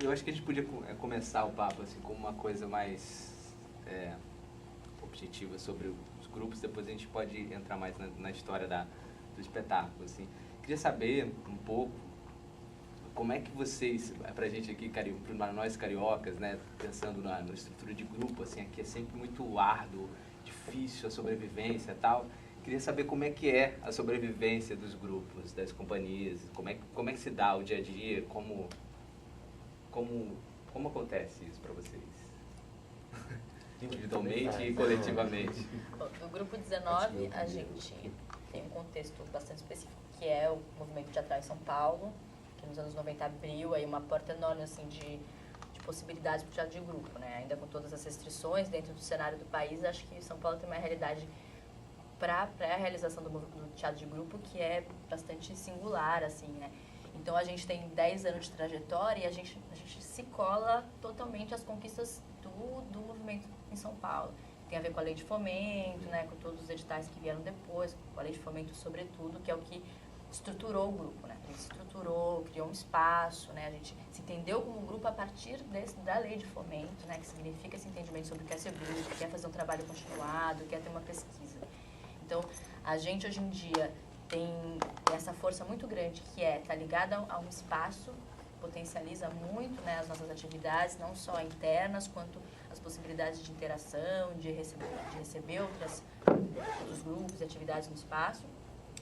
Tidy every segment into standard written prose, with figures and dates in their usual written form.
Eu acho que a gente podia começar o papo assim, com uma coisa mais objetiva sobre os grupos, depois a gente pode entrar mais na história do espetáculo. Assim. Queria saber um pouco como é que vocês, pra gente aqui, para nós cariocas, né, pensando na estrutura de grupo, assim, aqui é sempre muito árduo, difícil a sobrevivência e tal. Queria saber como é que é a sobrevivência dos grupos, das companhias, como é que se dá o dia a dia, como acontece isso para vocês? Individualmente e coletivamente. Bom, no Grupo 19, a gente tem um contexto bastante específico, que é o movimento teatral em São Paulo, que nos anos 90 abriu aí uma porta enorme assim, de possibilidades para o teatro de grupo, né? Ainda com todas as restrições dentro do cenário do país, acho que São Paulo tem uma realidade para a realização do teatro de grupo que é bastante singular, assim, né? Então, a gente tem 10 anos de trajetória e a gente se cola totalmente às conquistas do movimento em São Paulo. Tem a ver com a lei de fomento, né, com todos os editais que vieram depois, com a lei de fomento sobretudo, que é o que estruturou o grupo, né? A gente estruturou, criou um espaço, né? A gente se entendeu como um grupo a partir da lei de fomento, né? Que significa esse entendimento sobre o que é ser grupo, quer fazer um trabalho continuado, quer ter uma pesquisa. Então, a gente hoje em dia tem essa força muito grande que estar ligada a um espaço, potencializa muito, né, as nossas atividades, não só internas, quanto as possibilidades de interação, de receber outros grupos e atividades no espaço.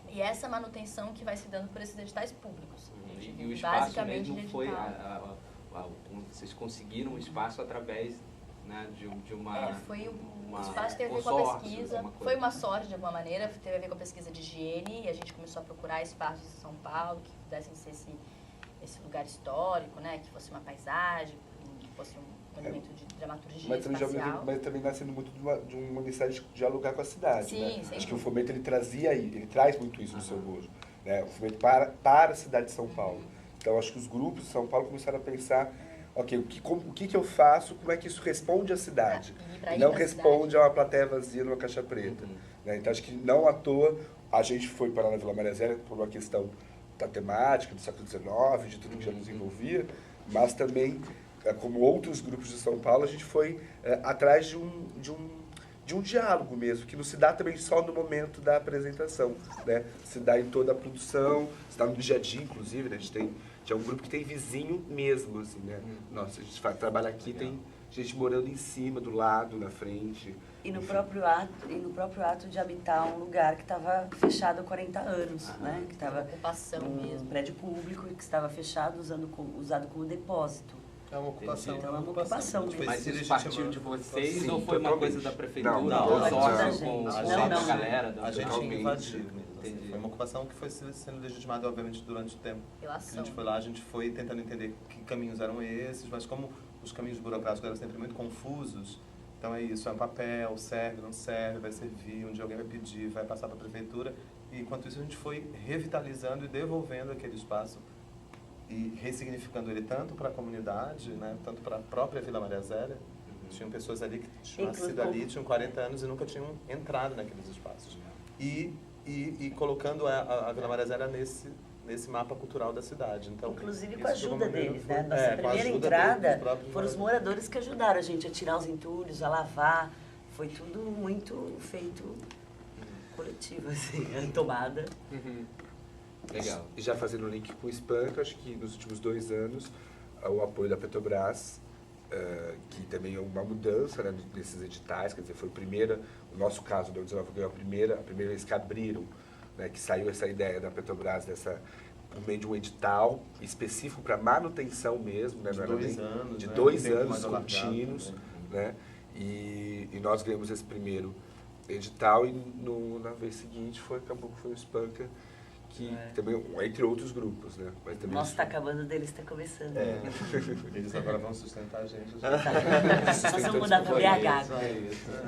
E essa manutenção que vai se dando por esses editais públicos. E o espaço mesmo foi, vocês conseguiram um espaço através, né, de uma... O espaço teve a ver com a pesquisa, foi uma sorte de alguma maneira, teve a ver com a pesquisa de higiene, e a gente começou a procurar espaços em São Paulo que pudessem ser esse lugar histórico, né, que fosse uma paisagem, que fosse um elemento de dramaturgia espacial. Mas também nascendo muito de uma necessidade de dialogar com a cidade, sim, né? Sim. Acho que o Fomento ele traz muito isso no seu gozo, né? O Fomento para a cidade de São Paulo. Então acho que os grupos de São Paulo começaram a pensar, ok, o que eu faço, como é que isso responde à cidade? E não responde a uma plateia vazia numa caixa preta. Né? Então, acho que não à toa a gente foi para na Vila Maria Zélia por uma questão da temática, do século XIX, de tudo que já nos envolvia, mas também, como outros grupos de São Paulo, a gente foi atrás de um diálogo mesmo, que não se dá também só no momento da apresentação, né? Se dá em toda a produção, se dá no dia a dia, inclusive, né? A gente é um grupo que tem vizinho mesmo, assim, né? Nossa, a gente trabalha aqui, tem gente morando em cima, do lado, na frente. E no próprio ato de habitar um lugar que estava fechado há 40 anos, né? Que estava um prédio público e que estava fechado, usado como depósito. É uma ocupação. Então é uma ocupação mesmo. Mas isso partiu de vocês, sim, ou foi uma coisa da prefeitura? Não, com a galera da A gente invadiu mesmo. Entendi. Foi uma ocupação que foi sendo legitimada, obviamente, durante o tempo. A gente foi lá, a gente foi tentando entender que caminhos eram esses, mas como os caminhos burocráticos eram sempre muito confusos, então é isso, é um papel, serve, não serve, vai servir, um dia alguém vai pedir, vai passar para a prefeitura. E enquanto isso a gente foi revitalizando e devolvendo aquele espaço e ressignificando ele tanto para a comunidade, né, tanto para a própria Vila Maria Zélia. Tinham pessoas ali que tinham nascido ali, tinham 40 anos e nunca tinham entrado naqueles espaços. E colocando a Vila Maria Zélia nesse mapa cultural da cidade. Então, inclusive com a ajuda deles, né? Nossa primeira entrada foram os moradores que ajudaram a gente a tirar os entulhos, a lavar. Foi tudo muito feito coletivo, assim, tomada. Legal. E já fazendo o link com o Espanca, acho que nos últimos 2 anos, o apoio da Petrobras, que também é uma mudança, né, desses editais, quer dizer, foi o nosso caso, o 19 ganhou a primeira vez que abriram, né, que saiu essa ideia da Petrobras, por meio de um edital específico para manutenção mesmo, né, de 2 anos contínuos, né, e nós ganhamos esse primeiro edital e na vez seguinte acabou que foi o Espanca, que também, entre outros grupos, né? Mas também nosso está acabando, deles está começando. Eles agora vão sustentar a gente. Nós vamos mudar para BH agora.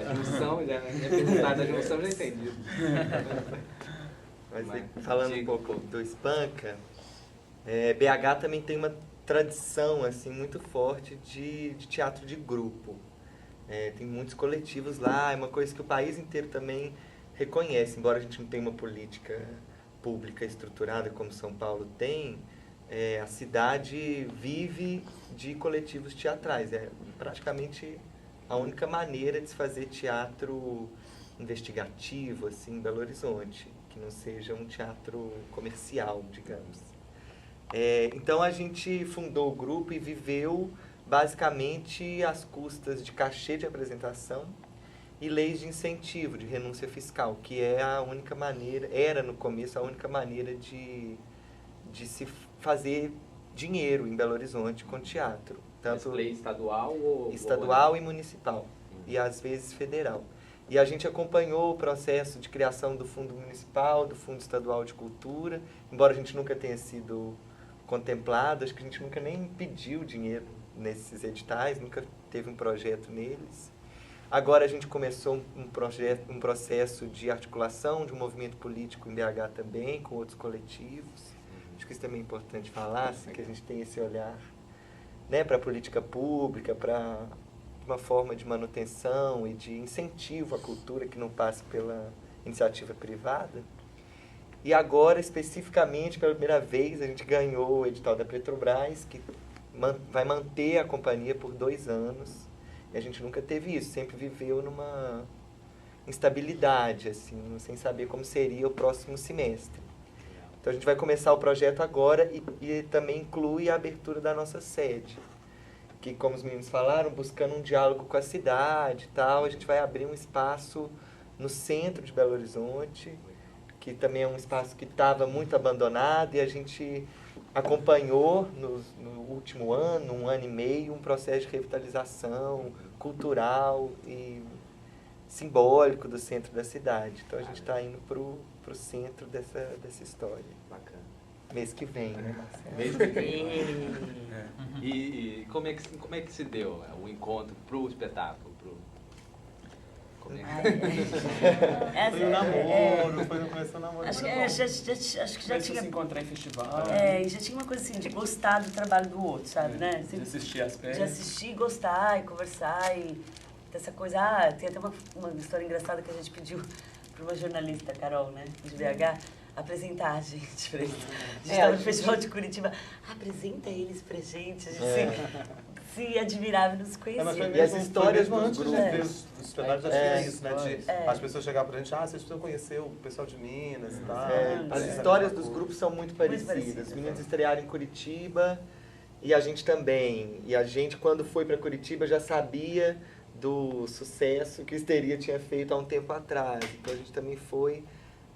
A junção, da junção já entendi. Mas falando um pouco do Espanca, BH também tem uma tradição assim, muito forte de teatro de grupo. Tem muitos coletivos lá, é uma coisa que o país inteiro também reconhece, embora a gente não tenha uma política pública estruturada como São Paulo tem, a cidade vive de coletivos teatrais. É praticamente a única maneira de se fazer teatro investigativo assim, em Belo Horizonte, que não seja um teatro comercial, digamos. Então a gente fundou o grupo e viveu basicamente às custas de cachê de apresentação e leis de incentivo, de renúncia fiscal, que é a única maneira, era no começo a única maneira de se fazer dinheiro em Belo Horizonte com teatro. Tanto lei estadual ou... Estadual e municipal, e às vezes federal. E a gente acompanhou o processo de criação do Fundo Municipal, do Fundo Estadual de Cultura, embora a gente nunca tenha sido contemplado, acho que a gente nunca nem pediu dinheiro nesses editais, nunca teve um projeto neles. Agora a gente começou um processo de articulação de um movimento político em BH também, com outros coletivos. Acho que isso também é importante falar, assim, que a gente tem esse olhar, né, para a política pública, para uma forma de manutenção e de incentivo à cultura que não passa pela iniciativa privada. E agora, especificamente, pela primeira vez, a gente ganhou o edital da Petrobras, que vai manter a companhia por 2 anos. E a gente nunca teve isso, sempre viveu numa instabilidade, assim, sem saber como seria o próximo semestre. Então a gente vai começar o projeto agora e também inclui a abertura da nossa sede. Que, como os meninos falaram, buscando um diálogo com a cidade e tal, a gente vai abrir um espaço no centro de Belo Horizonte, que também é um espaço que estava muito abandonado, e a gente acompanhou no último ano, 1 ano e meio, um processo de revitalização cultural e simbólico do centro da cidade. Então a gente está indo para o centro dessa história. Bacana. Mês que vem, né, Marcelo? Mês que vem. E como é que se deu o encontro para o espetáculo? Como é que... Foi um namoro, começou o namoro. Acho que já tinha... se encontrar em festival. E já tinha uma coisa assim, de gostar do trabalho do outro, sabe, né? De assistir as peças. De assistir, gostar e conversar e dessa coisa... tem até uma história engraçada que a gente pediu para uma jornalista, Carol, né, de BH, apresentar a gente pra eles. A gente estava no Festival de Curitiba. Apresenta eles pra gente. A gente se admirava e nos conhecia. E as histórias dos antes grupos. de ver os espetáculos, já tinha isso, né? As pessoas chegavam pra gente, vocês precisam conhecer o pessoal de Minas e tal. As histórias dos grupos são muito parecidas. Os meninos estrearam em Curitiba e a gente também. E a gente, quando foi para Curitiba, já sabia do sucesso que o Histeria tinha feito há um tempo atrás. Então a gente também foi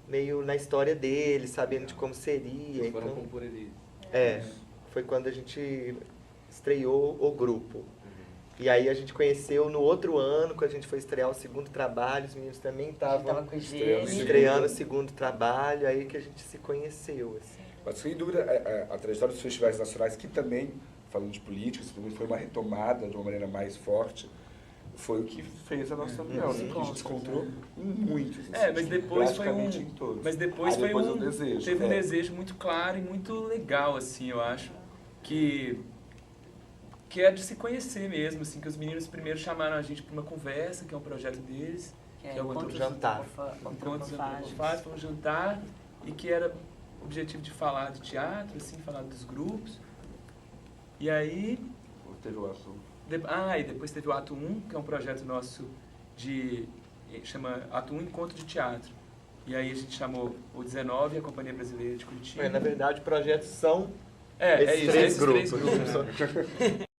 meio na história deles, sabendo de como seria. Vocês foram então, compor eles. foi quando a gente estreou o grupo. E aí a gente conheceu no outro ano, quando a gente foi estrear o segundo trabalho, os meninos também estavam estreando o segundo trabalho, aí que a gente se conheceu. Assim. Mas sem dúvida, a trajetória dos festivais nacionais, que também, falando de política, isso também foi uma retomada de uma maneira mais forte, foi o que fez a nossa união, né? A gente se encontrou em muitos. Mas depois foi em todos. Mas depois teve um desejo muito claro e muito legal, assim, eu acho, que é de se conhecer mesmo, assim, que os meninos primeiro chamaram a gente para uma conversa, que é um projeto deles, que é o Encontro Jantar. Encontros Antropofágicos, foi um jantar, e que era o objetivo de falar de teatro, assim, falar dos grupos. E aí... Teve o ato. E depois teve o Ato 1, que é um projeto nosso chama Ato 1 Encontro de Teatro. E aí a gente chamou o 19, a Companhia Brasileira de Curitiba. Na verdade, projetos são esses três grupos. Três grupos.